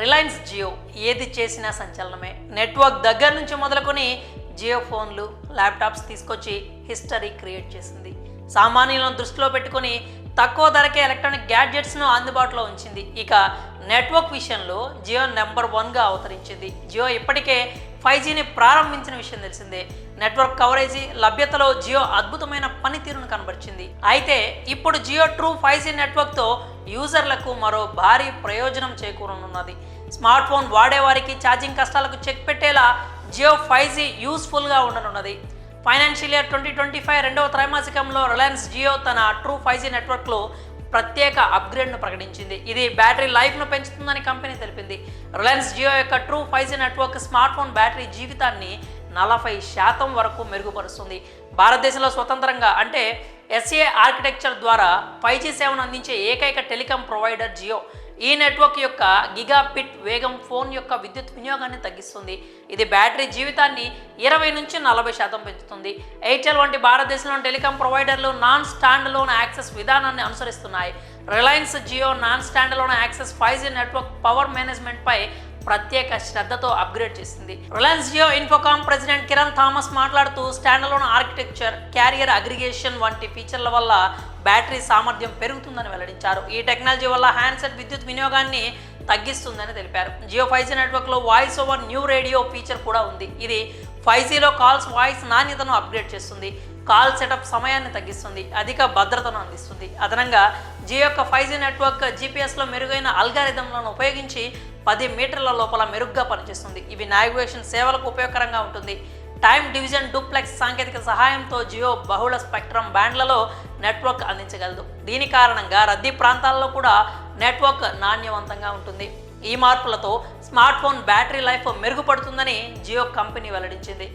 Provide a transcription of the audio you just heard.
Reliance Jio ఏది చేసినా సంచలనమే. Network దగ్గర నుంచి మొదలుకొని జియో ఫోన్లు, ల్యాప్టాప్స్ తీసుకొచ్చి హిస్టరీ క్రియేట్ చేసింది. సామాన్యులను దృష్టిలో పెట్టుకొని తక్కువ ధరకే ఎలక్ట్రానిక్ గ్యాడ్జెట్స్ను అందుబాటులో ఉంచింది. ఇక నెట్వర్క్ విషయంలో జియో నెంబర్ 1గా అవతరించింది. జియో ఇప్పటికే 5Gని ప్రారంభించిన విషయం తెలిసిందే. నెట్వర్క్ కవరేజీ, లభ్యతలో జియో అద్భుతమైన పనితీరును కనబరిచింది. అయితే ఇప్పుడు జియో ట్రూ 5G నెట్వర్క్తో యూజర్లకు మరో భారీ ప్రయోజనం చేకూరనున్నది. స్మార్ట్ ఫోన్ వాడేవారికి ఛార్జింగ్ కష్టాలకు చెక్ పెట్టేలా జియో 5G యూస్ఫుల్గా ఉండనున్నది. ఫైనాన్షియల్ ఇయర్ 2025 రెండవ త్రైమాసికంలో రిలయన్స్ జియో తన ట్రూ 5G నెట్వర్క్లో ప్రత్యేక అప్గ్రేడ్ను ప్రకటించింది. ఇది బ్యాటరీ లైఫ్ను పెంచుతుందని కంపెనీ తెలిపింది. రిలయన్స్ జియో యొక్క true 5G network smart phone battery జీవితాన్ని 40% వరకు మెరుగుపరుస్తుంది. భారతదేశంలో స్వతంత్రంగా అంటే SA ఆర్కిటెక్చర్ ద్వారా 5G సేవను అందించే ఏకైక టెలికాం ప్రొవైడర్ జియో. ఈ నెట్వర్క్ యొక్క గిగాబిట్ వేగం ఫోన్ యొక్క విద్యుత్ వినియోగాన్ని తగ్గిస్తుంది. ఇది బ్యాటరీ జీవితాన్ని 20 నుంచి 40% పెంచుతుంది. ఎయిర్టెల్ వంటి భారతదేశంలోని టెలికాం ప్రొవైడర్లు నాన్ స్టాండ్ లోన్ యాక్సెస్ విధానాన్ని అనుసరిస్తున్నాయి. Reliance Jio non standalone access 5G network power management పై ప్రత్యేక శ్రద్ధతో అప్గ్రేడ్ చేసింది. Reliance Jio Infocomm president Kiran Thomas మాట్లాడుతూ స్టాండ్లోన్ ఆర్కిటెక్చర్, క్యారియర్ అగ్రిగేషన్ వంటి ఫీచర్ల వల్ల బ్యాటరీ సామర్థ్యం పెరుగుతుందని వెల్లడించారు. ఈ టెక్నాలజీ వల్ల హ్యాండ్సెట్ విద్యుత్ వినియోగాన్ని తగ్గిస్తుందని తెలిపారు. జియో 5G నెట్వర్క్లో voice over new radio feature కూడా ఉంది. ఇది 5Gలో కాల్స్ వాయిస్ నాణ్యతను అప్గ్రేడ్ చేస్తుంది, కాల్ సెటప్ సమయాన్ని తగ్గిస్తుంది, అధిక భద్రతను అందిస్తుంది. అదనంగా జియో యొక్క 5G నెట్వర్క్ GPSలో మెరుగైన అల్గారిథంలను ఉపయోగించి 10 మీటర్ల లోపల మెరుగ్గా పనిచేస్తుంది. ఇవి నావిగేషన్ సేవలకు ఉపయోగకరంగా ఉంటుంది. టైమ్ డివిజన్ డూప్లెక్స్ సాంకేతిక సహాయంతో జియో బహుళ స్పెక్ట్రమ్ బ్యాండ్లలో నెట్వర్క్ అందించగలదు. దీని కారణంగా రద్దీ ప్రాంతాల్లో కూడా నెట్వర్క్ నాణ్యవంతంగా ఉంటుంది. ఈ మార్పులతో స్మార్ట్ ఫోన్ బ్యాటరీ లైఫ్ మెరుగుపడుతుందని జియో కంపెనీ వెల్లడించింది.